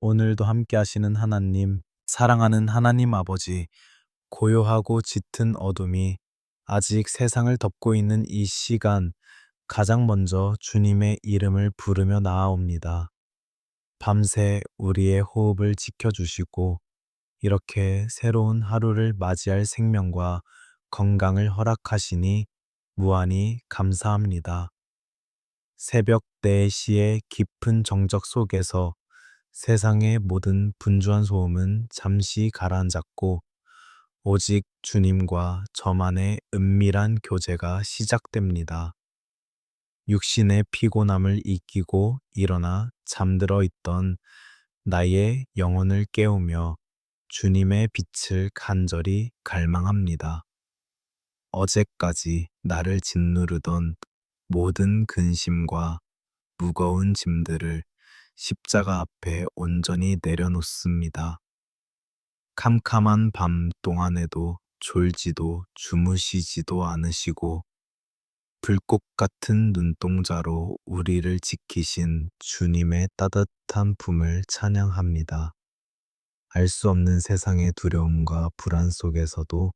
오늘도 함께 하시는 하나님, 사랑하는 하나님 아버지, 고요하고 짙은 어둠이 아직 세상을 덮고 있는 이 시간, 가장 먼저 주님의 이름을 부르며 나아옵니다. 밤새 우리의 호흡을 지켜주시고, 이렇게 새로운 하루를 맞이할 생명과 건강을 허락하시니 무한히 감사합니다. 새벽 4시의 깊은 정적 속에서 세상의 모든 분주한 소음은 잠시 가라앉았고 오직 주님과 저만의 은밀한 교제가 시작됩니다. 육신의 피곤함을 이기고 일어나 잠들어 있던 나의 영혼을 깨우며 주님의 빛을 간절히 갈망합니다. 어제까지 나를 짓누르던 모든 근심과 무거운 짐들을 십자가 앞에 온전히 내려놓습니다. 캄캄한 밤 동안에도 졸지도 주무시지도 않으시고 불꽃 같은 눈동자로 우리를 지키신 주님의 따뜻한 품을 찬양합니다. 알 수 없는 세상의 두려움과 불안 속에서도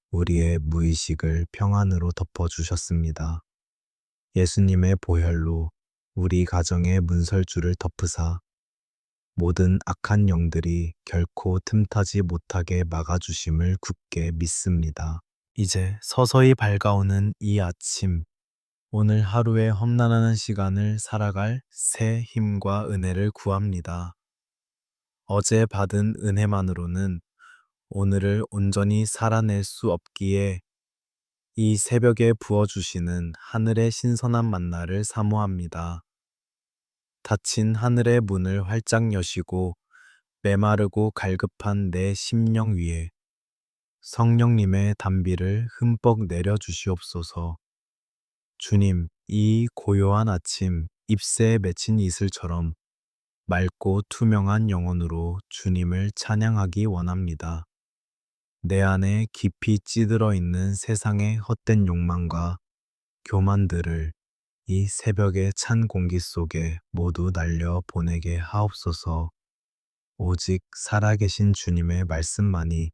우리의 무의식을 평안으로 덮어주셨습니다. 예수님의 보혈로 우리 가정의 문설주를 덮으사 모든 악한 영들이 결코 틈타지 못하게 막아주심을 굳게 믿습니다. 이제 서서히 밝아오는 이 아침, 오늘 하루의 험난한 시간을 살아갈 새 힘과 은혜를 구합니다. 어제 받은 은혜만으로는 오늘을 온전히 살아낼 수 없기에 이 새벽에 부어주시는 하늘의 신선한 만나를 사모합니다. 닫힌 하늘의 문을 활짝 여시고 메마르고 갈급한 내 심령 위에 성령님의 단비를 흠뻑 내려주시옵소서. 주님, 이 고요한 아침 잎새에 맺힌 이슬처럼 맑고 투명한 영혼으로 주님을 찬양하기 원합니다. 내 안에 깊이 찌들어 있는 세상의 헛된 욕망과 교만들을 이 새벽의 찬 공기 속에 모두 날려 보내게 하옵소서. 오직 살아계신 주님의 말씀만이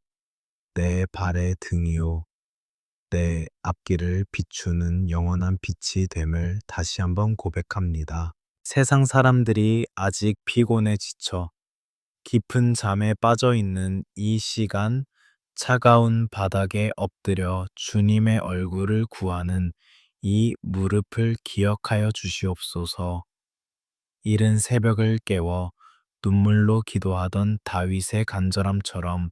내 발의 등이요, 내 앞길을 비추는 영원한 빛이 됨을 다시 한번 고백합니다. 세상 사람들이 아직 피곤에 지쳐 깊은 잠에 빠져 있는 이 시간, 차가운 바닥에 엎드려 주님의 얼굴을 구하는 이 무릎을 기억하여 주시옵소서. 이른 새벽을 깨워 눈물로 기도하던 다윗의 간절함처럼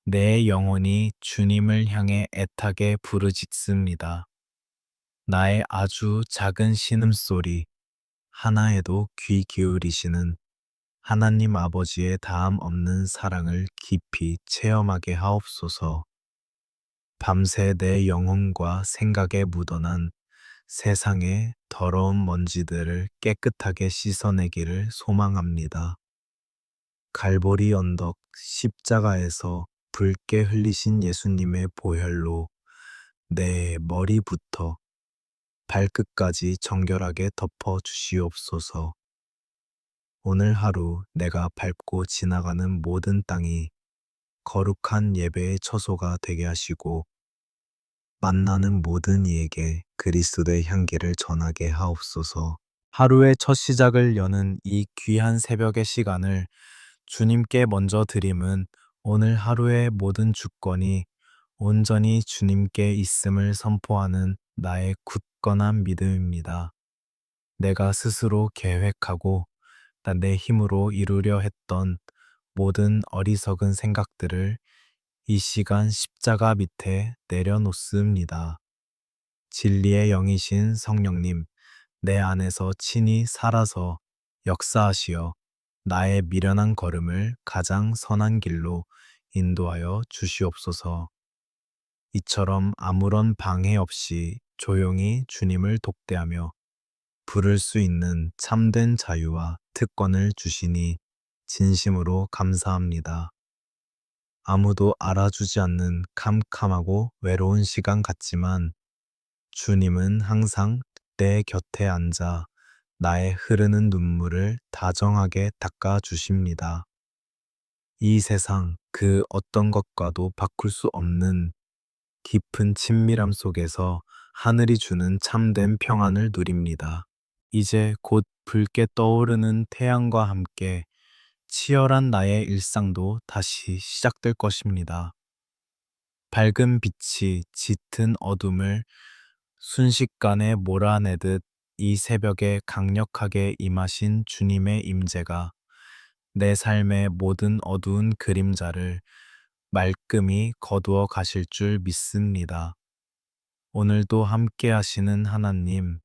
내 영혼이 주님을 향해 애타게 부르짖습니다. 나의 아주 작은 신음소리 하나에도 귀 기울이시는 하나님 아버지의 다함 없는 사랑을 깊이 체험하게 하옵소서. 밤새 내 영혼과 생각에 묻어난 세상의 더러운 먼지들을 깨끗하게 씻어내기를 소망합니다. 갈보리 언덕 십자가에서 붉게 흘리신 예수님의 보혈로 내 머리부터 발끝까지 정결하게 덮어 주시옵소서. 오늘 하루 내가 밟고 지나가는 모든 땅이 거룩한 예배의 처소가 되게 하시고 만나는 모든 이에게 그리스도의 향기를 전하게 하옵소서. 하루의 첫 시작을 여는 이 귀한 새벽의 시간을 주님께 먼저 드림은 오늘 하루의 모든 주권이 온전히 주님께 있음을 선포하는 나의 굳건한 믿음입니다. 내가 스스로 계획하고 내 힘으로 이루려 했던 모든 어리석은 생각들을 이 시간 십자가 밑에 내려놓습니다. 진리의 영이신 성령님, 내 안에서 친히 살아서 역사하시어 나의 미련한 걸음을 가장 선한 길로 인도하여 주시옵소서. 이처럼 아무런 방해 없이 조용히 주님을 독대하며 부를 수 있는 참된 자유와 특권을 주시니 진심으로 감사합니다. 아무도 알아주지 않는 캄캄하고 외로운 시간 같지만 주님은 항상 내 곁에 앉아 나의 흐르는 눈물을 다정하게 닦아 주십니다. 이 세상 그 어떤 것과도 바꿀 수 없는 깊은 친밀함 속에서 하늘이 주는 참된 평안을 누립니다. 이제 곧 붉게 떠오르는 태양과 함께 치열한 나의 일상도 다시 시작될 것입니다. 밝은 빛이 짙은 어둠을 순식간에 몰아내듯 이 새벽에 강력하게 임하신 주님의 임재가 내 삶의 모든 어두운 그림자를 말끔히 거두어 가실 줄 믿습니다. 오늘도 함께 하시는 하나님,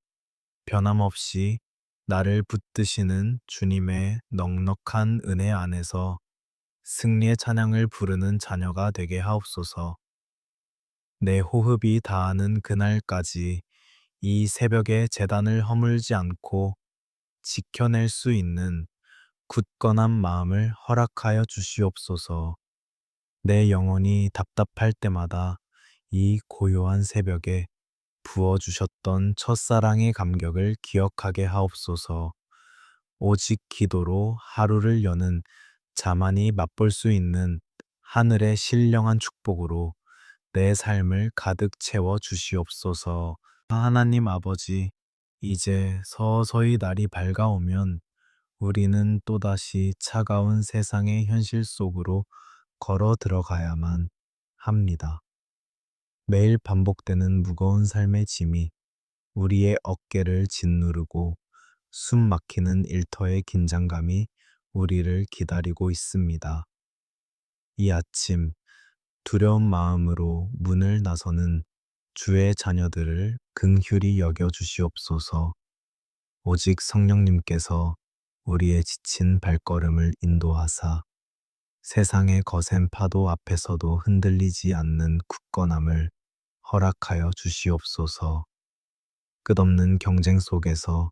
변함없이 나를 붙드시는 주님의 넉넉한 은혜 안에서 승리의 찬양을 부르는 자녀가 되게 하옵소서. 내 호흡이 다하는 그날까지 이 새벽의 재단을 허물지 않고 지켜낼 수 있는 굳건한 마음을 허락하여 주시옵소서. 내 영혼이 답답할 때마다 이 고요한 새벽에 부어주셨던 첫사랑의 감격을 기억하게 하옵소서. 오직 기도로 하루를 여는 자만이 맛볼 수 있는 하늘의 신령한 축복으로 내 삶을 가득 채워 주시옵소서. 하나님 아버지, 이제 서서히 날이 밝아오면 우리는 또다시 차가운 세상의 현실 속으로 걸어 들어가야만 합니다. 매일 반복되는 무거운 삶의 짐이 우리의 어깨를 짓누르고 숨 막히는 일터의 긴장감이 우리를 기다리고 있습니다. 이 아침 두려운 마음으로 문을 나서는 주의 자녀들을 긍휼히 여겨 주시옵소서. 오직 성령님께서 우리의 지친 발걸음을 인도하사 세상의 거센 파도 앞에서도 흔들리지 않는 굳건함을 허락하여 주시옵소서. 끝없는 경쟁 속에서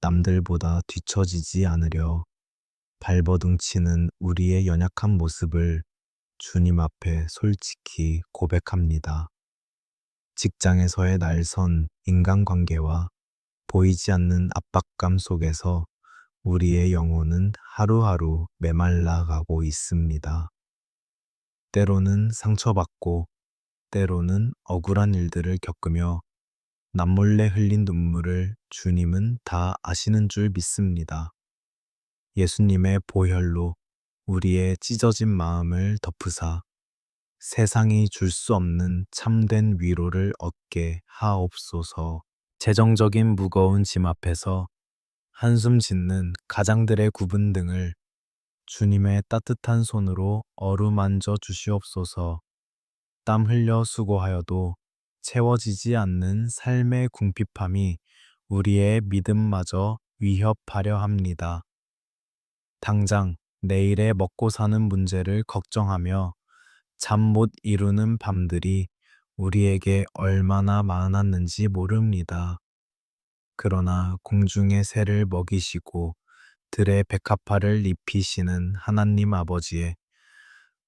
남들보다 뒤처지지 않으려 발버둥치는 우리의 연약한 모습을 주님 앞에 솔직히 고백합니다. 직장에서의 날선 인간관계와 보이지 않는 압박감 속에서 우리의 영혼은 하루하루 메말라가고 있습니다. 때로는 상처받고 때로는 억울한 일들을 겪으며 남몰래 흘린 눈물을 주님은 다 아시는 줄 믿습니다. 예수님의 보혈로 우리의 찢어진 마음을 덮으사 세상이 줄 수 없는 참된 위로를 얻게 하옵소서. 재정적인 무거운 짐 앞에서 한숨 짓는 가장들의 구분 등을 주님의 따뜻한 손으로 어루만져 주시옵소서. 땀 흘려 수고하여도 채워지지 않는 삶의 궁핍함이 우리의 믿음마저 위협하려 합니다. 당장 내일의 먹고 사는 문제를 걱정하며 잠 못 이루는 밤들이 우리에게 얼마나 많았는지 모릅니다. 그러나 공중의 새를 먹이시고 들의 백합화를 입히시는 하나님 아버지의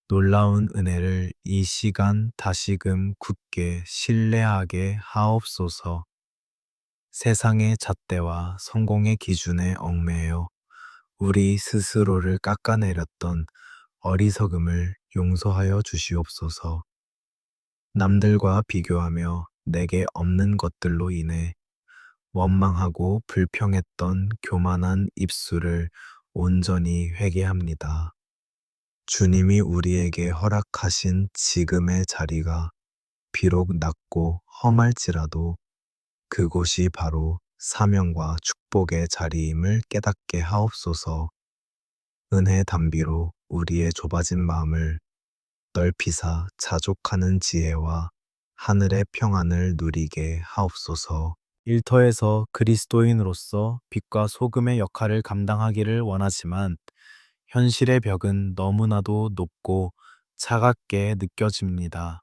놀라운 은혜를 이 시간 다시금 굳게 신뢰하게 하옵소서. 세상의 잣대와 성공의 기준에 얽매여 우리 스스로를 깎아내렸던 어리석음을 용서하여 주시옵소서. 남들과 비교하며 내게 없는 것들로 인해 원망하고 불평했던 교만한 입술을 온전히 회개합니다. 주님이 우리에게 허락하신 지금의 자리가 비록 낮고 험할지라도 그곳이 바로 사명과 축복의 자리임을 깨닫게 하옵소서. 은혜 담비로 우리의 좁아진 마음을 넓히사 자족하는 지혜와 하늘의 평안을 누리게 하옵소서. 일터에서 그리스도인으로서 빛과 소금의 역할을 감당하기를 원하지만 현실의 벽은 너무나도 높고 차갑게 느껴집니다.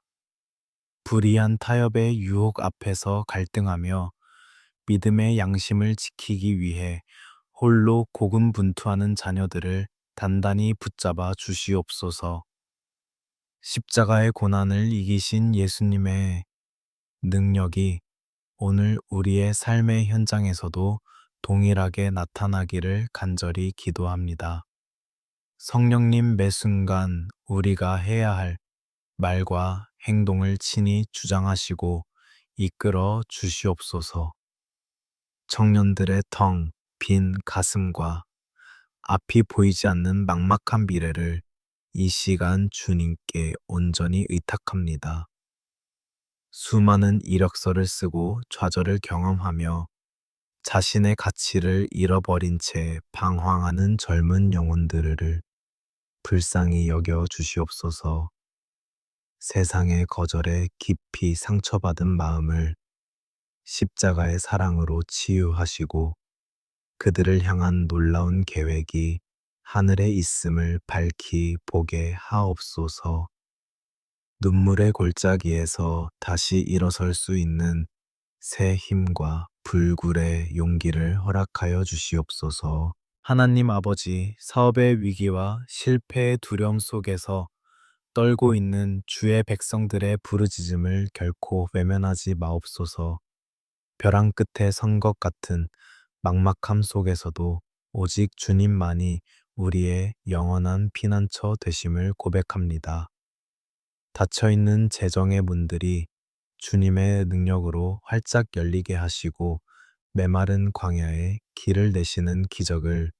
불의한 타협의 유혹 앞에서 갈등하며 믿음의 양심을 지키기 위해 홀로 고군분투하는 자녀들을 단단히 붙잡아 주시옵소서. 십자가의 고난을 이기신 예수님의 능력이 오늘 우리의 삶의 현장에서도 동일하게 나타나기를 간절히 기도합니다. 성령님, 매 순간 우리가 해야 할 말과 행동을 친히 주장하시고 이끌어 주시옵소서. 청년들의 텅 빈 가슴과 앞이 보이지 않는 막막한 미래를 이 시간 주님께 온전히 의탁합니다. 수많은 이력서를 쓰고 좌절을 경험하며 자신의 가치를 잃어버린 채 방황하는 젊은 영혼들을 불쌍히 여겨 주시옵소서. 세상의 거절에 깊이 상처받은 마음을 십자가의 사랑으로 치유하시고 그들을 향한 놀라운 계획이 하늘에 있음을 밝히 보게 하옵소서. 눈물의 골짜기에서 다시 일어설 수 있는 새 힘과 불굴의 용기를 허락하여 주시옵소서. 하나님 아버지, 사업의 위기와 실패의 두려움 속에서 떨고 있는 주의 백성들의 부르짖음을 결코 외면하지 마옵소서. 벼랑 끝에 선 것 같은 막막함 속에서도 오직 주님만이 우리의 영원한 피난처 되심을 고백합니다. 닫혀있는 재정의 문들이 주님의 능력으로 활짝 열리게 하시고 메마른 광야에 길을 내시는 기적을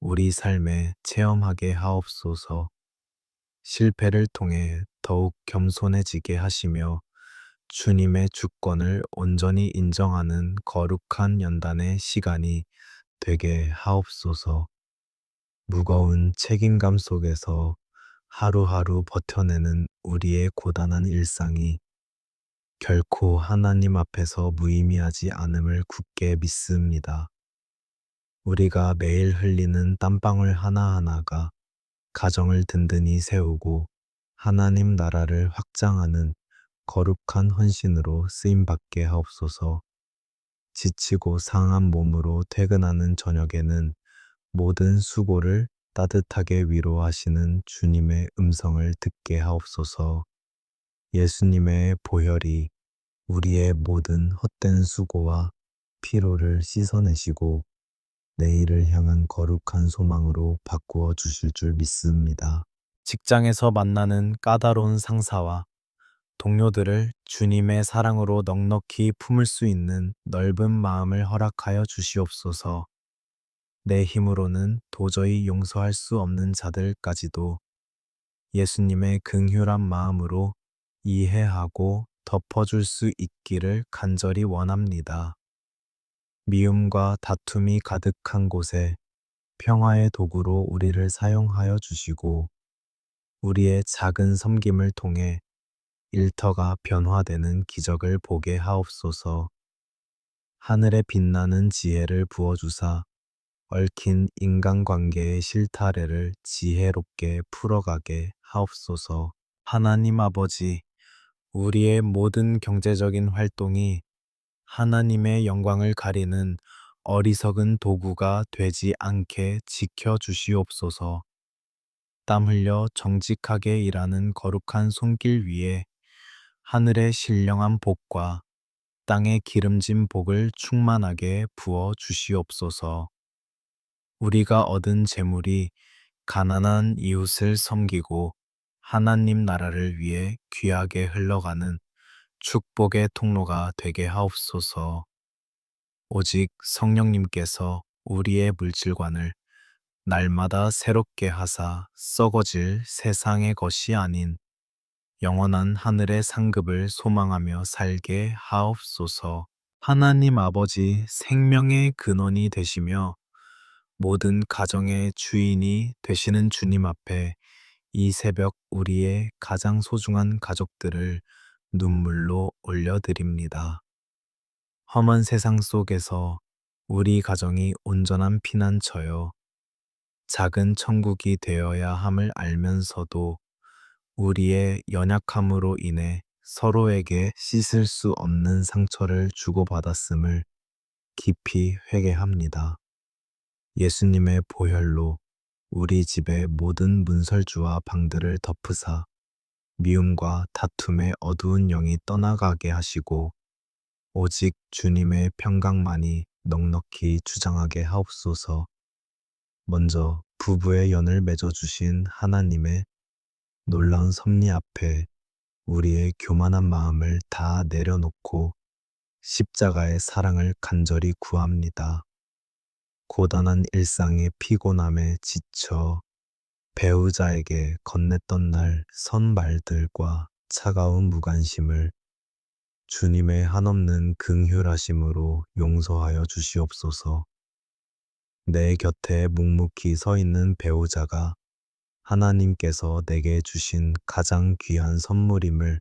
우리 삶에 체험하게 하옵소서. 실패를 통해 더욱 겸손해지게 하시며 주님의 주권을 온전히 인정하는 거룩한 연단의 시간이 되게 하옵소서. 무거운 책임감 속에서 하루하루 버텨내는 우리의 고단한 일상이 결코 하나님 앞에서 무의미하지 않음을 굳게 믿습니다. 우리가 매일 흘리는 땀방울 하나하나가 가정을 든든히 세우고 하나님 나라를 확장하는 거룩한 헌신으로 쓰임받게 하옵소서. 지치고 상한 몸으로 퇴근하는 저녁에는 모든 수고를 따뜻하게 위로하시는 주님의 음성을 듣게 하옵소서. 예수님의 보혈이 우리의 모든 헛된 수고와 피로를 씻어내시고 내일을 향한 거룩한 소망으로 바꾸어 주실 줄 믿습니다. 직장에서 만나는 까다로운 상사와 동료들을 주님의 사랑으로 넉넉히 품을 수 있는 넓은 마음을 허락하여 주시옵소서. 내 힘으로는 도저히 용서할 수 없는 자들까지도 예수님의 긍휼한 마음으로 이해하고 덮어줄 수 있기를 간절히 원합니다. 미움과 다툼이 가득한 곳에 평화의 도구로 우리를 사용하여 주시고 우리의 작은 섬김을 통해 일터가 변화되는 기적을 보게 하옵소서. 하늘에 빛나는 지혜를 부어주사 얽힌 인간관계의 실타래를 지혜롭게 풀어가게 하옵소서. 하나님 아버지, 우리의 모든 경제적인 활동이 하나님의 영광을 가리는 어리석은 도구가 되지 않게 지켜주시옵소서. 땀 흘려 정직하게 일하는 거룩한 손길 위에 하늘의 신령한 복과 땅의 기름진 복을 충만하게 부어 주시옵소서. 우리가 얻은 재물이 가난한 이웃을 섬기고 하나님 나라를 위해 귀하게 흘러가는 축복의 통로가 되게 하옵소서. 오직 성령님께서 우리의 물질관을 날마다 새롭게 하사 썩어질 세상의 것이 아닌 영원한 하늘의 상급을 소망하며 살게 하옵소서. 하나님 아버지, 생명의 근원이 되시며 모든 가정의 주인이 되시는 주님 앞에 이 새벽 우리의 가장 소중한 가족들을 눈물로 올려드립니다. 험한 세상 속에서 우리 가정이 온전한 피난처여 작은 천국이 되어야 함을 알면서도 우리의 연약함으로 인해 서로에게 씻을 수 없는 상처를 주고받았음을 깊이 회개합니다. 예수님의 보혈로 우리 집의 모든 문설주와 방들을 덮으사 미움과 다툼의 어두운 영이 떠나가게 하시고 오직 주님의 평강만이 넉넉히 주장하게 하옵소서. 먼저 부부의 연을 맺어주신 하나님의 놀라운 섭리 앞에 우리의 교만한 마음을 다 내려놓고 십자가의 사랑을 간절히 구합니다. 고단한 일상의 피곤함에 지쳐 배우자에게 건넸던 날 선 말들과 차가운 무관심을 주님의 한없는 긍휼하심으로 용서하여 주시옵소서. 내 곁에 묵묵히 서 있는 배우자가 하나님께서 내게 주신 가장 귀한 선물임을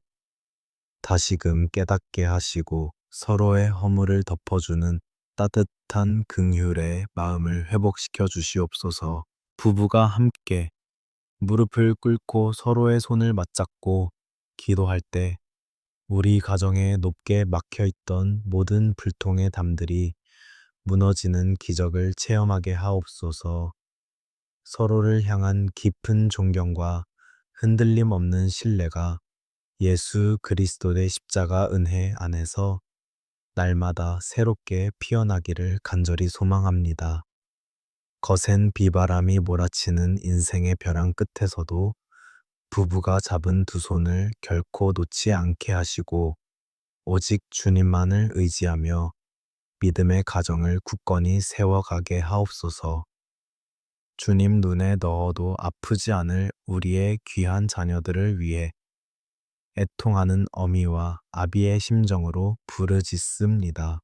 다시금 깨닫게 하시고 서로의 허물을 덮어주는 따뜻한 긍휼의 마음을 회복시켜 주시옵소서. 부부가 함께 무릎을 꿇고 서로의 손을 맞잡고 기도할 때 우리 가정에 높게 막혀 있던 모든 불통의 담들이 무너지는 기적을 체험하게 하옵소서. 서로를 향한 깊은 존경과 흔들림 없는 신뢰가 예수 그리스도의 십자가 은혜 안에서 날마다 새롭게 피어나기를 간절히 소망합니다. 거센 비바람이 몰아치는 인생의 벼랑 끝에서도 부부가 잡은 두 손을 결코 놓지 않게 하시고 오직 주님만을 의지하며 믿음의 가정을 굳건히 세워가게 하옵소서. 주님 눈에 넣어도 아프지 않을 우리의 귀한 자녀들을 위해 애통하는 어미와 아비의 심정으로 부르짖습니다.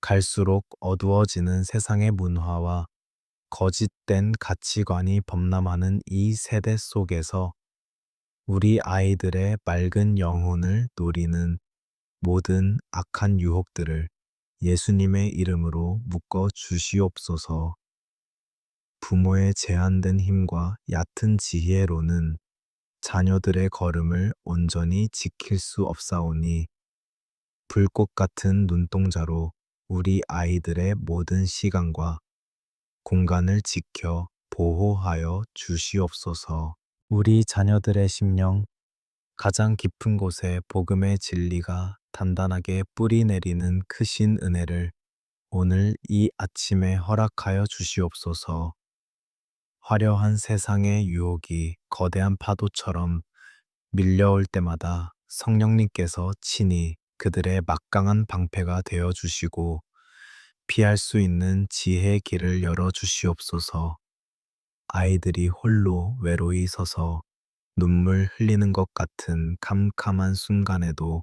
갈수록 어두워지는 세상의 문화와 거짓된 가치관이 범람하는 이 세대 속에서 우리 아이들의 맑은 영혼을 노리는 모든 악한 유혹들을 예수님의 이름으로 묶어 주시옵소서. 부모의 제한된 힘과 얕은 지혜로는 자녀들의 걸음을 온전히 지킬 수 없사오니 불꽃 같은 눈동자로 우리 아이들의 모든 시간과 공간을 지켜 보호하여 주시옵소서. 우리 자녀들의 심령, 가장 깊은 곳에 복음의 진리가 단단하게 뿌리 내리는 크신 은혜를 오늘 이 아침에 허락하여 주시옵소서. 화려한 세상의 유혹이 거대한 파도처럼 밀려올 때마다 성령님께서 친히 그들의 막강한 방패가 되어 주시고 피할 수 있는 지혜의 길을 열어 주시옵소서. 아이들이 홀로 외로이 서서 눈물 흘리는 것 같은 캄캄한 순간에도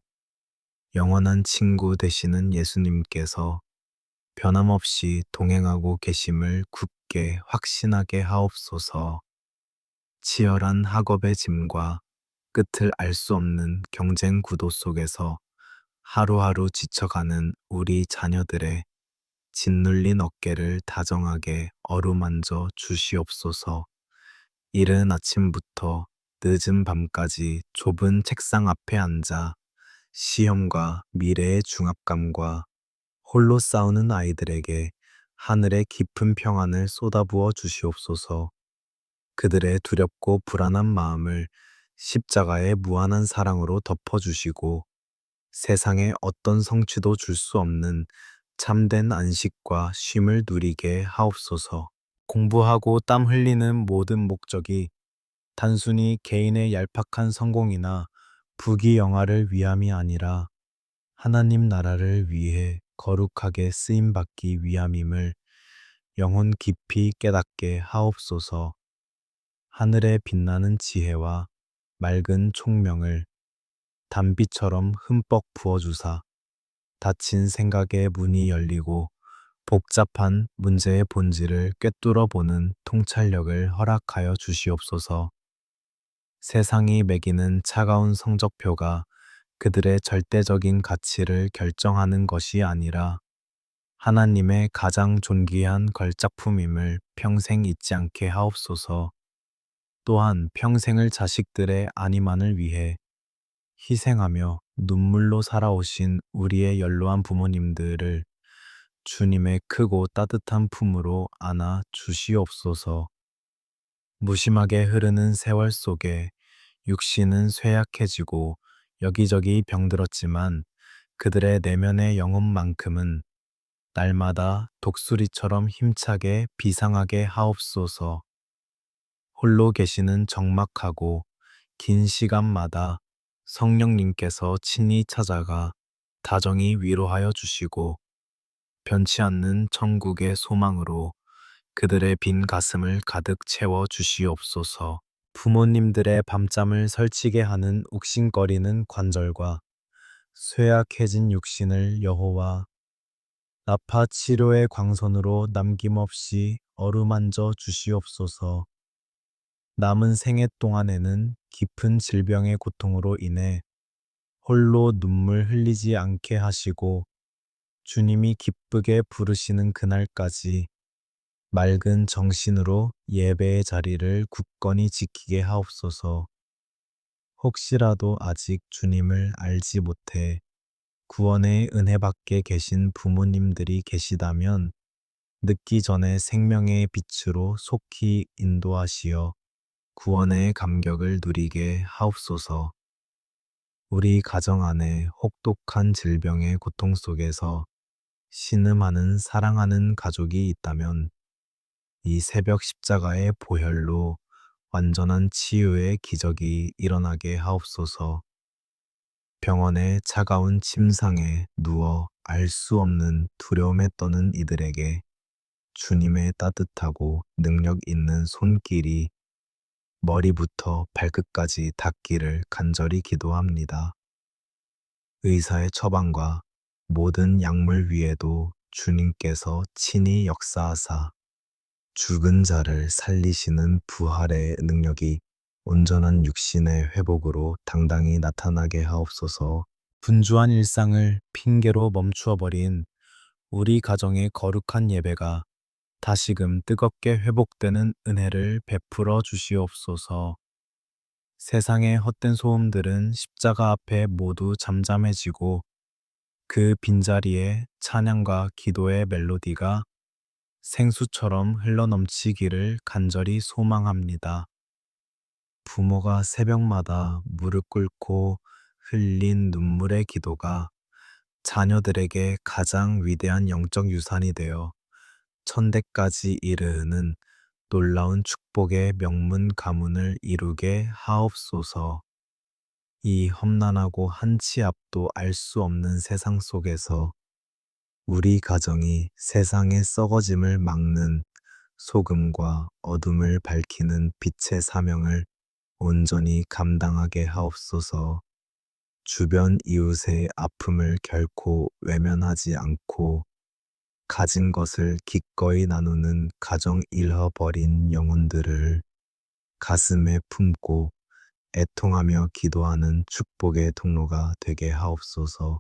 영원한 친구 되시는 예수님께서 변함없이 동행하고 계심을 굳게 확신하게 하옵소서. 치열한 학업의 짐과 끝을 알 수 없는 경쟁 구도 속에서 하루하루 지쳐가는 우리 자녀들의 짓눌린 어깨를 다정하게 어루만져 주시옵소서. 이른 아침부터 늦은 밤까지 좁은 책상 앞에 앉아 시험과 미래의 중압감과 홀로 싸우는 아이들에게 하늘의 깊은 평안을 쏟아부어 주시옵소서. 그들의 두렵고 불안한 마음을 십자가의 무한한 사랑으로 덮어주시고 세상의 어떤 성취도 줄 수 없는 참된 안식과 쉼을 누리게 하옵소서. 공부하고 땀 흘리는 모든 목적이 단순히 개인의 얄팍한 성공이나 부귀영화를 위함이 아니라 하나님 나라를 위해 거룩하게 쓰임받기 위함임을 영혼 깊이 깨닫게 하옵소서. 하늘에 빛나는 지혜와 맑은 총명을 단비처럼 흠뻑 부어주사 닫힌 생각의 문이 열리고 복잡한 문제의 본질을 꿰뚫어 보는 통찰력을 허락하여 주시옵소서. 세상이 매기는 차가운 성적표가 그들의 절대적인 가치를 결정하는 것이 아니라 하나님의 가장 존귀한 걸작품임을 평생 잊지 않게 하옵소서. 또한 평생을 자식들의 안위만을 위해 희생하며 눈물로 살아오신 우리의 연로한 부모님들을 주님의 크고 따뜻한 품으로 안아 주시옵소서. 무심하게 흐르는 세월 속에 육신은 쇠약해지고 여기저기 병들었지만 그들의 내면의 영혼만큼은 날마다 독수리처럼 힘차게 비상하게 하옵소서. 홀로 계시는 적막하고 긴 시간마다 성령님께서 친히 찾아가 다정히 위로하여 주시고 변치 않는 천국의 소망으로 그들의 빈 가슴을 가득 채워 주시옵소서. 부모님들의 밤잠을 설치게 하는 욱신거리는 관절과 쇠약해진 육신을 여호와 나파 치료의 광선으로 남김없이 어루만져 주시옵소서. 남은 생애 동안에는 깊은 질병의 고통으로 인해 홀로 눈물 흘리지 않게 하시고 주님이 기쁘게 부르시는 그날까지 맑은 정신으로 예배의 자리를 굳건히 지키게 하옵소서. 혹시라도 아직 주님을 알지 못해 구원의 은혜 밖에 계신 부모님들이 계시다면 늦기 전에 생명의 빛으로 속히 인도하시어 구원의 감격을 누리게 하옵소서. 우리 가정 안에 혹독한 질병의 고통 속에서 신음하는 사랑하는 가족이 있다면 이 새벽 십자가의 보혈로 완전한 치유의 기적이 일어나게 하옵소서. 병원의 차가운 침상에 누워 알 수 없는 두려움에 떠는 이들에게 주님의 따뜻하고 능력 있는 손길이 머리부터 발끝까지 닿기를 간절히 기도합니다. 의사의 처방과 모든 약물 위에도 주님께서 친히 역사하사 죽은 자를 살리시는 부활의 능력이 온전한 육신의 회복으로 당당히 나타나게 하옵소서. 분주한 일상을 핑계로 멈추어 버린 우리 가정의 거룩한 예배가 다시금 뜨겁게 회복되는 은혜를 베풀어 주시옵소서. 세상의 헛된 소음들은 십자가 앞에 모두 잠잠해지고 그 빈자리에 찬양과 기도의 멜로디가 생수처럼 흘러넘치기를 간절히 소망합니다. 부모가 새벽마다 무릎 꿇고 흘린 눈물의 기도가 자녀들에게 가장 위대한 영적 유산이 되어 천대까지 이르는 놀라운 축복의 명문 가문을 이루게 하옵소서. 이 험난하고 한치 앞도 알 수 없는 세상 속에서 우리 가정이 세상의 썩어짐을 막는 소금과 어둠을 밝히는 빛의 사명을 온전히 감당하게 하옵소서. 주변 이웃의 아픔을 결코 외면하지 않고 가진 것을 기꺼이 나누는 가정 잃어버린 영혼들을 가슴에 품고 애통하며 기도하는 축복의 통로가 되게 하옵소서.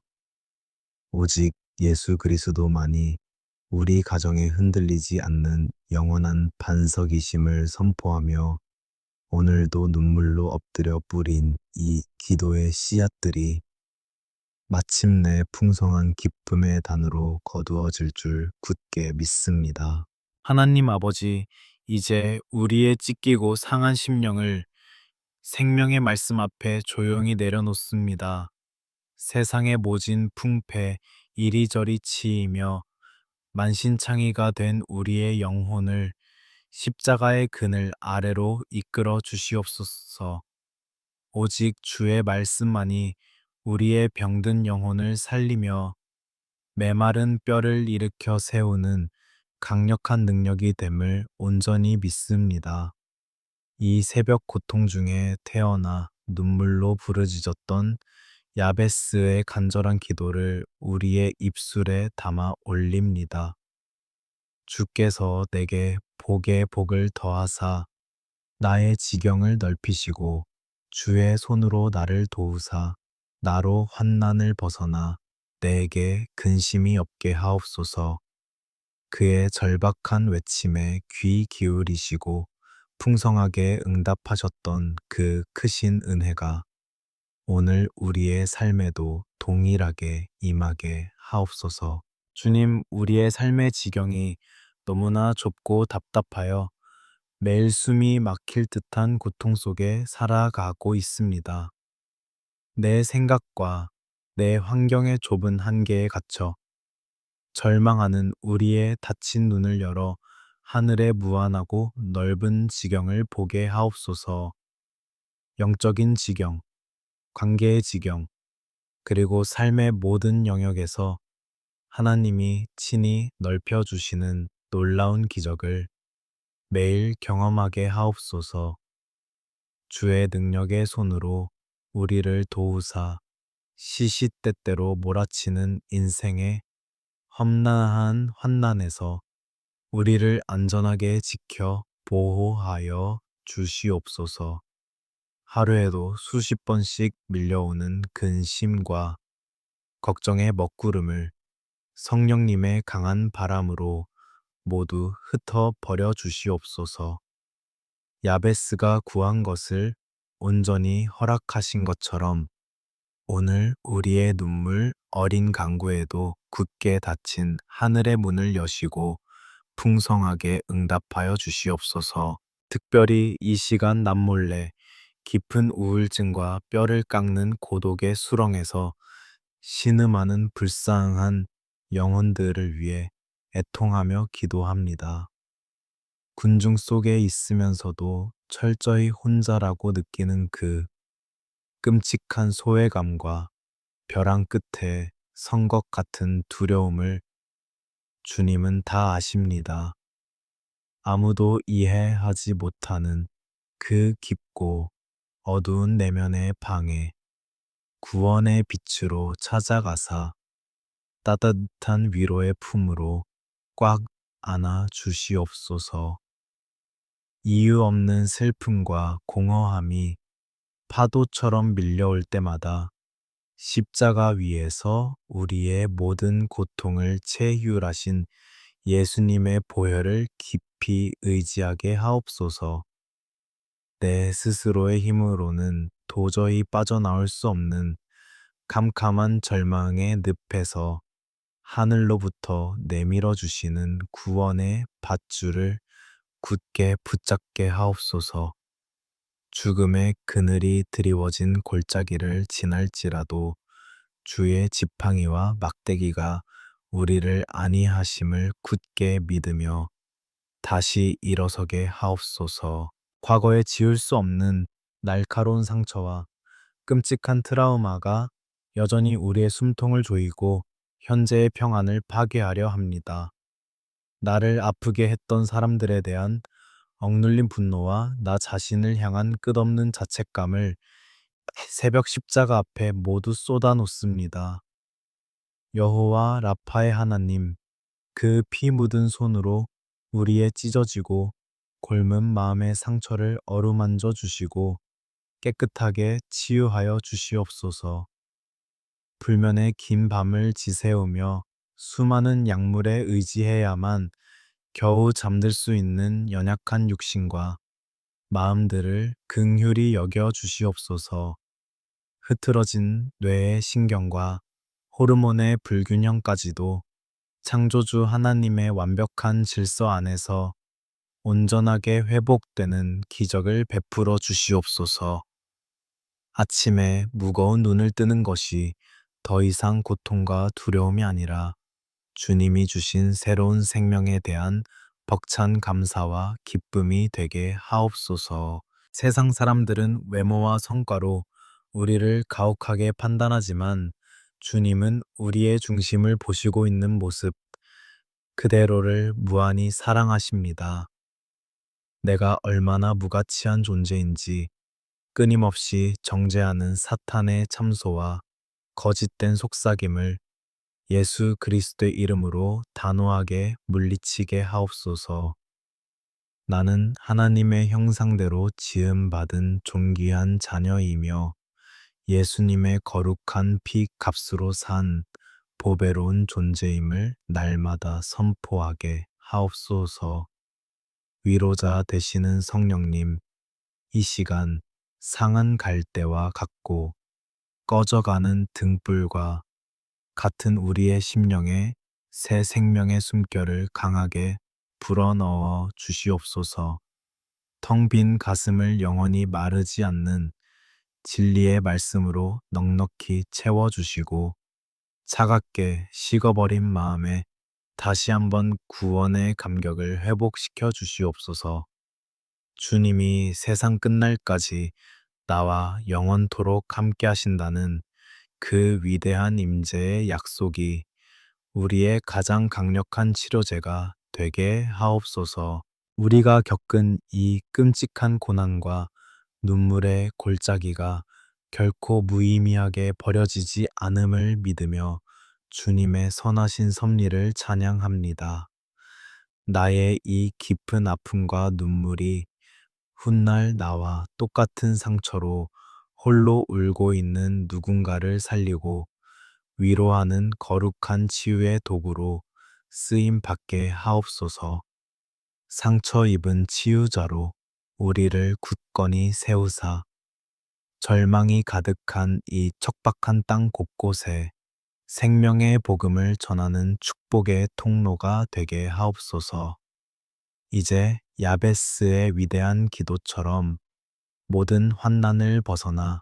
오직 예수 그리스도만이 우리 가정에 흔들리지 않는 영원한 반석이심을 선포하며 오늘도 눈물로 엎드려 뿌린 이 기도의 씨앗들이 마침내 풍성한 기쁨의 단으로 거두어질 줄 굳게 믿습니다. 하나님 아버지, 이제 우리의 찢기고 상한 심령을 생명의 말씀 앞에 조용히 내려놓습니다. 세상의 모진 풍패, 이리저리 치이며 만신창이가 된 우리의 영혼을 십자가의 그늘 아래로 이끌어 주시옵소서. 오직 주의 말씀만이 우리의 병든 영혼을 살리며 메마른 뼈를 일으켜 세우는 강력한 능력이 됨을 온전히 믿습니다. 이 새벽 고통 중에 태어나 눈물로 부르짖었던 야베스의 간절한 기도를 우리의 입술에 담아 올립니다. 주께서 내게 복에 복을 더하사 나의 지경을 넓히시고 주의 손으로 나를 도우사 나로 환난을 벗어나 내게 근심이 없게 하옵소서. 그의 절박한 외침에 귀 기울이시고 풍성하게 응답하셨던 그 크신 은혜가 오늘 우리의 삶에도 동일하게 임하게 하옵소서. 주님, 우리의 삶의 지경이 너무나 좁고 답답하여 매일 숨이 막힐 듯한 고통 속에 살아가고 있습니다. 내 생각과 내 환경의 좁은 한계에 갇혀 절망하는 우리의 닫힌 눈을 열어 하늘의 무한하고 넓은 지경을 보게 하옵소서. 영적인 지경, 관계의 지경, 그리고 삶의 모든 영역에서 하나님이 친히 넓혀주시는 놀라운 기적을 매일 경험하게 하옵소서. 주의 능력의 손으로 우리를 도우사 시시때때로 몰아치는 인생의 험난한 환난에서 우리를 안전하게 지켜 보호하여 주시옵소서. 하루에도 수십 번씩 밀려오는 근심과 걱정의 먹구름을 성령님의 강한 바람으로 모두 흩어 버려 주시옵소서. 야베스가 구한 것을 온전히 허락하신 것처럼 오늘 우리의 눈물 어린 강구에도 굳게 닫힌 하늘의 문을 여시고 풍성하게 응답하여 주시옵소서. 특별히 이 시간 남몰래 깊은 우울증과 뼈를 깎는 고독의 수렁에서 신음하는 불쌍한 영혼들을 위해 애통하며 기도합니다. 군중 속에 있으면서도 철저히 혼자라고 느끼는 그 끔찍한 소외감과 벼랑 끝에 선 것 같은 두려움을 주님은 다 아십니다. 아무도 이해하지 못하는 그 깊고 어두운 내면의 방에 구원의 빛으로 찾아가사 따뜻한 위로의 품으로 꽉 안아 주시옵소서. 이유 없는 슬픔과 공허함이 파도처럼 밀려올 때마다 십자가 위에서 우리의 모든 고통을 체휼하신 예수님의 보혈을 깊이 의지하게 하옵소서. 내 스스로의 힘으로는 도저히 빠져나올 수 없는 캄캄한 절망의 늪에서 하늘로부터 내밀어 주시는 구원의 밧줄을 굳게 붙잡게 하옵소서. 죽음의 그늘이 드리워진 골짜기를 지날지라도 주의 지팡이와 막대기가 우리를 안위하심을 굳게 믿으며 다시 일어서게 하옵소서. 과거에 지울 수 없는 날카로운 상처와 끔찍한 트라우마가 여전히 우리의 숨통을 조이고 현재의 평안을 파괴하려 합니다. 나를 아프게 했던 사람들에 대한 억눌린 분노와 나 자신을 향한 끝없는 자책감을 새벽 십자가 앞에 모두 쏟아놓습니다. 여호와 라파의 하나님, 그 피 묻은 손으로 우리의 찢어지고 골문 마음의 상처를 어루만져 주시고 깨끗하게 치유하여 주시옵소서. 불면의 긴 밤을 지새우며 수많은 약물에 의지해야만 겨우 잠들 수 있는 연약한 육신과 마음들을 긍휼히 여겨 주시옵소서. 흐트러진 뇌의 신경과 호르몬의 불균형까지도 창조주 하나님의 완벽한 질서 안에서 온전하게 회복되는 기적을 베풀어 주시옵소서. 아침에 무거운 눈을 뜨는 것이 더 이상 고통과 두려움이 아니라 주님이 주신 새로운 생명에 대한 벅찬 감사와 기쁨이 되게 하옵소서. 세상 사람들은 외모와 성과로 우리를 가혹하게 판단하지만 주님은 우리의 중심을 보시고 있는 모습 그대로를 무한히 사랑하십니다. 내가 얼마나 무가치한 존재인지 끊임없이 정죄하는 사탄의 참소와 거짓된 속삭임을 예수 그리스도의 이름으로 단호하게 물리치게 하옵소서. 나는 하나님의 형상대로 지음받은 존귀한 자녀이며 예수님의 거룩한 피 값으로 산 보배로운 존재임을 날마다 선포하게 하옵소서. 위로자 되시는 성령님, 이 시간 상한 갈대와 같고 꺼져가는 등불과 같은 우리의 심령에 새 생명의 숨결을 강하게 불어넣어 주시옵소서. 텅 빈 가슴을 영원히 마르지 않는 진리의 말씀으로 넉넉히 채워주시고 차갑게 식어버린 마음에 다시 한번 구원의 감격을 회복시켜 주시옵소서. 주님이 세상 끝날까지 나와 영원토록 함께 하신다는 그 위대한 임재의 약속이 우리의 가장 강력한 치료제가 되게 하옵소서. 우리가 겪은 이 끔찍한 고난과 눈물의 골짜기가 결코 무의미하게 버려지지 않음을 믿으며 주님의 선하신 섭리를 찬양합니다. 나의 이 깊은 아픔과 눈물이 훗날 나와 똑같은 상처로 홀로 울고 있는 누군가를 살리고 위로하는 거룩한 치유의 도구로 쓰임 받게 하옵소서. 상처 입은 치유자로 우리를 굳건히 세우사 절망이 가득한 이 척박한 땅 곳곳에 생명의 복음을 전하는 축복의 통로가 되게 하옵소서. 이제 야베스의 위대한 기도처럼 모든 환난을 벗어나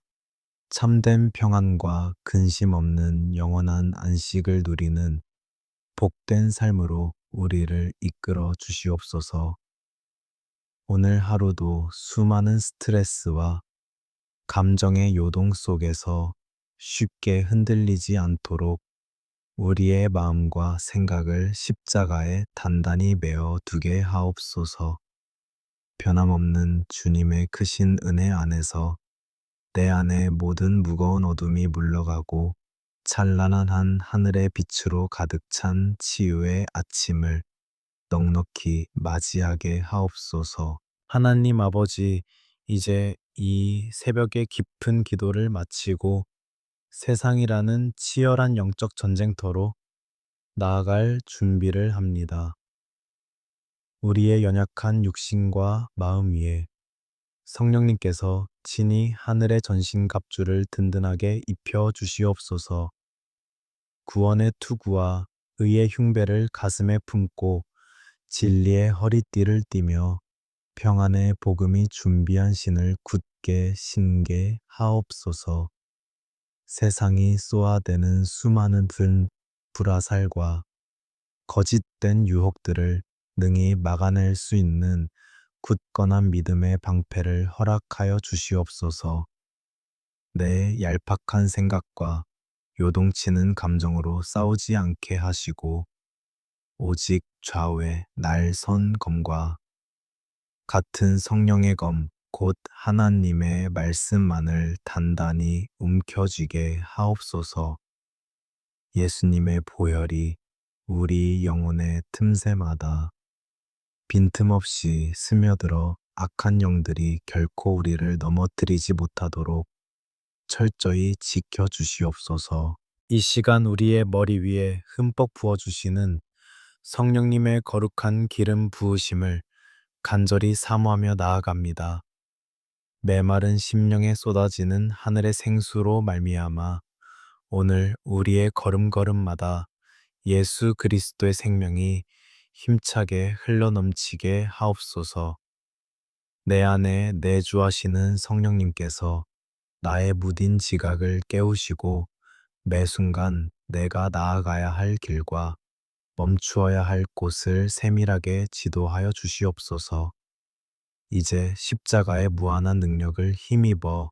참된 평안과 근심 없는 영원한 안식을 누리는 복된 삶으로 우리를 이끌어 주시옵소서. 오늘 하루도 수많은 스트레스와 감정의 요동 속에서 쉽게 흔들리지 않도록 우리의 마음과 생각을 십자가에 단단히 메어 두게 하옵소서. 변함없는 주님의 크신 은혜 안에서 내 안에 모든 무거운 어둠이 물러가고 찬란한 하늘의 빛으로 가득 찬 치유의 아침을 넉넉히 맞이하게 하옵소서. 하나님 아버지, 이제 이 새벽의 깊은 기도를 마치고 세상이라는 치열한 영적 전쟁터로 나아갈 준비를 합니다. 우리의 연약한 육신과 마음 위에 성령님께서 친히 하늘의 전신갑주를 든든하게 입혀 주시옵소서. 구원의 투구와 의의 흉배를 가슴에 품고 진리의 허리띠를 띠며 평안의 복음이 준비한 신을 굳게 신게 하옵소서. 세상이 쏘아대는 수많은 불화살과 거짓된 유혹들을 능히 막아낼 수 있는 굳건한 믿음의 방패를 허락하여 주시옵소서. 내 얄팍한 생각과 요동치는 감정으로 싸우지 않게 하시고 오직 좌우의 날 선 검과 같은 성령의 검, 곧 하나님의 말씀만을 단단히 움켜쥐게 하옵소서. 예수님의 보혈이 우리 영혼의 틈새마다 빈틈없이 스며들어 악한 영들이 결코 우리를 넘어뜨리지 못하도록 철저히 지켜 주시옵소서. 이 시간 우리의 머리 위에 흠뻑 부어주시는 성령님의 거룩한 기름 부으심을 간절히 사모하며 나아갑니다. 메마른 심령에 쏟아지는 하늘의 생수로 말미암아 오늘 우리의 걸음걸음마다 예수 그리스도의 생명이 힘차게 흘러넘치게 하옵소서. 내 안에 내주하시는 성령님께서 나의 무딘 지각을 깨우시고 매 순간 내가 나아가야 할 길과 멈추어야 할 곳을 세밀하게 지도하여 주시옵소서. 이제 십자가의 무한한 능력을 힘입어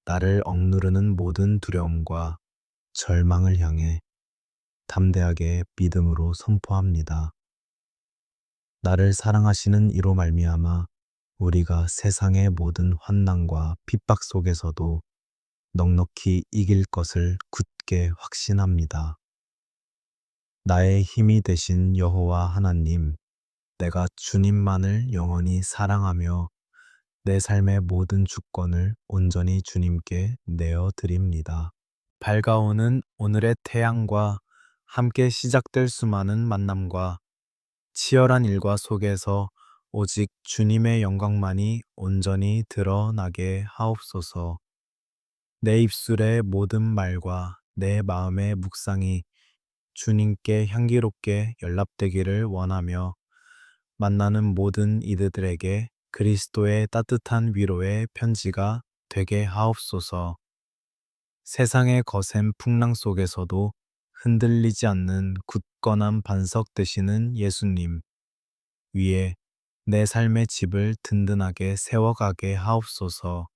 나를 억누르는 모든 두려움과 절망을 향해 담대하게 믿음으로 선포합니다. 나를 사랑하시는 이로 말미암아 우리가 세상의 모든 환난과 핍박 속에서도 넉넉히 이길 것을 굳게 확신합니다. 나의 힘이 되신 여호와 하나님, 내가 주님만을 영원히 사랑하며 내 삶의 모든 주권을 온전히 주님께 내어 드립니다. 밝아오는 오늘의 태양과 함께 시작될 수많은 만남과 치열한 일과 속에서 오직 주님의 영광만이 온전히 드러나게 하옵소서. 내 입술의 모든 말과 내 마음의 묵상이 주님께 향기롭게 연락되기를 원하며 만나는 모든 이들에게 그리스도의 따뜻한 위로의 편지가 되게 하옵소서. 세상의 거센 풍랑 속에서도 흔들리지 않는 굳건한 반석 되시는 예수님 위에 내 삶의 집을 든든하게 세워가게 하옵소서.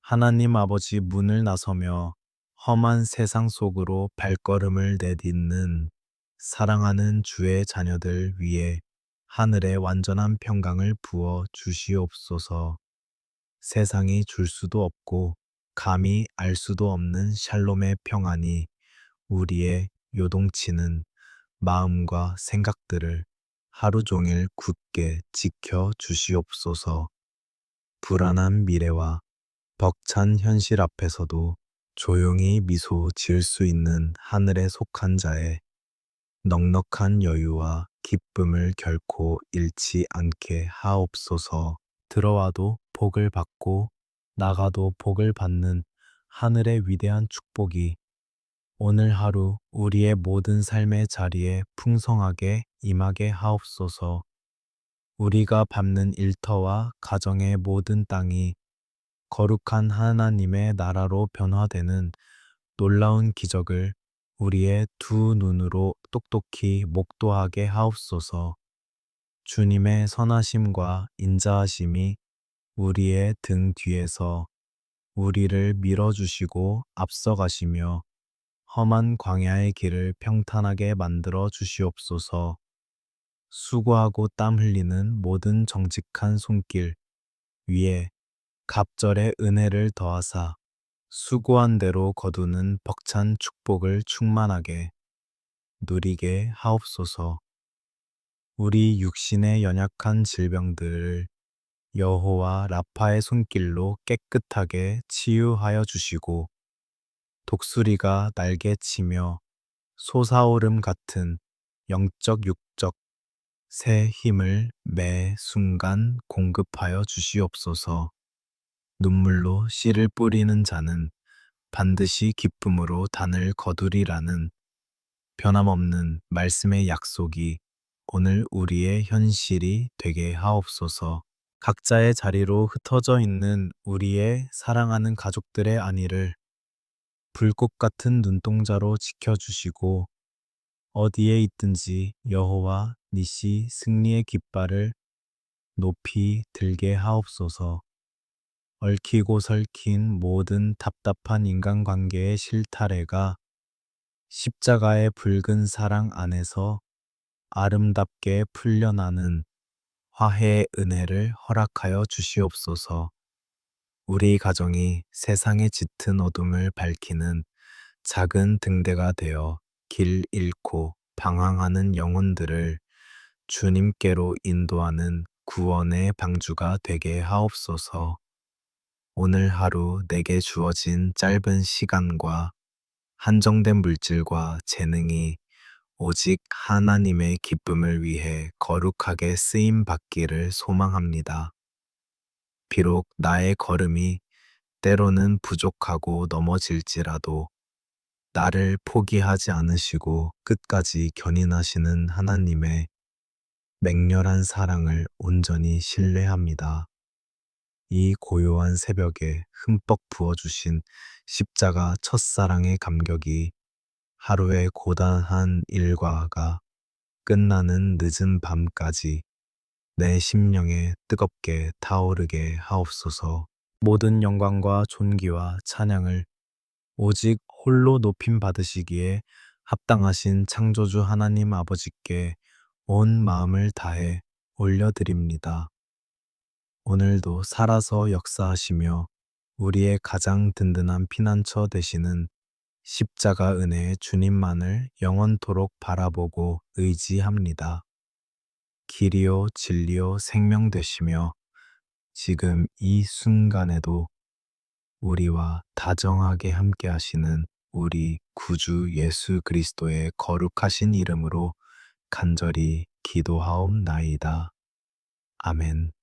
하나님 아버지 문을 나서며 험한 세상 속으로 발걸음을 내딛는 사랑하는 주의 자녀들 위해 하늘의 완전한 평강을 부어 주시옵소서. 세상이 줄 수도 없고 감히 알 수도 없는 샬롬의 평안이 우리의 요동치는 마음과 생각들을 하루 종일 굳게 지켜 주시옵소서. 불안한 미래와 벅찬 현실 앞에서도 조용히 미소 지을 수 있는 하늘에 속한 자의 넉넉한 여유와 기쁨을 결코 잃지 않게 하옵소서. 들어와도 복을 받고 나가도 복을 받는 하늘의 위대한 축복이 오늘 하루 우리의 모든 삶의 자리에 풍성하게 임하게 하옵소서. 우리가 밟는 일터와 가정의 모든 땅이 거룩한 하나님의 나라로 변화되는 놀라운 기적을 우리의 두 눈으로 똑똑히 목도하게 하옵소서. 주님의 선하심과 인자하심이 우리의 등 뒤에서 우리를 밀어주시고 앞서가시며 험한 광야의 길을 평탄하게 만들어 주시옵소서. 수고하고 땀 흘리는 모든 정직한 손길 위에 갑절의 은혜를 더하사 수고한 대로 거두는 벅찬 축복을 충만하게 누리게 하옵소서. 우리 육신의 연약한 질병들을 여호와 라파의 손길로 깨끗하게 치유하여 주시고 독수리가 날개치며 솟아오름 같은 영적 육적 새 힘을 매 순간 공급하여 주시옵소서. 눈물로 씨를 뿌리는 자는 반드시 기쁨으로 단을 거두리라는 변함없는 말씀의 약속이 오늘 우리의 현실이 되게 하옵소서. 각자의 자리로 흩어져 있는 우리의 사랑하는 가족들의 안위를 불꽃 같은 눈동자로 지켜주시고 어디에 있든지 여호와 니시 승리의 깃발을 높이 들게 하옵소서. 얽히고 설킨 모든 답답한 인간관계의 실타래가 십자가의 붉은 사랑 안에서 아름답게 풀려나는 화해의 은혜를 허락하여 주시옵소서. 우리 가정이 세상의 짙은 어둠을 밝히는 작은 등대가 되어 길 잃고 방황하는 영혼들을 주님께로 인도하는 구원의 방주가 되게 하옵소서. 오늘 하루 내게 주어진 짧은 시간과 한정된 물질과 재능이 오직 하나님의 기쁨을 위해 거룩하게 쓰임 받기를 소망합니다. 비록 나의 걸음이 때로는 부족하고 넘어질지라도 나를 포기하지 않으시고 끝까지 견인하시는 하나님의 맹렬한 사랑을 온전히 신뢰합니다. 이 고요한 새벽에 흠뻑 부어주신 십자가 첫사랑의 감격이 하루의 고단한 일과가 끝나는 늦은 밤까지 내 심령에 뜨겁게 타오르게 하옵소서. 모든 영광과 존귀와 찬양을 오직 홀로 높임 받으시기에 합당하신 창조주 하나님 아버지께 온 마음을 다해 올려드립니다. 오늘도 살아서 역사하시며 우리의 가장 든든한 피난처 되시는 십자가 은혜의 주님만을 영원토록 바라보고 의지합니다. 길이요 진리요 생명 되시며 지금 이 순간에도 우리와 다정하게 함께 하시는 우리 구주 예수 그리스도의 거룩하신 이름으로 간절히 기도하옵나이다. 아멘.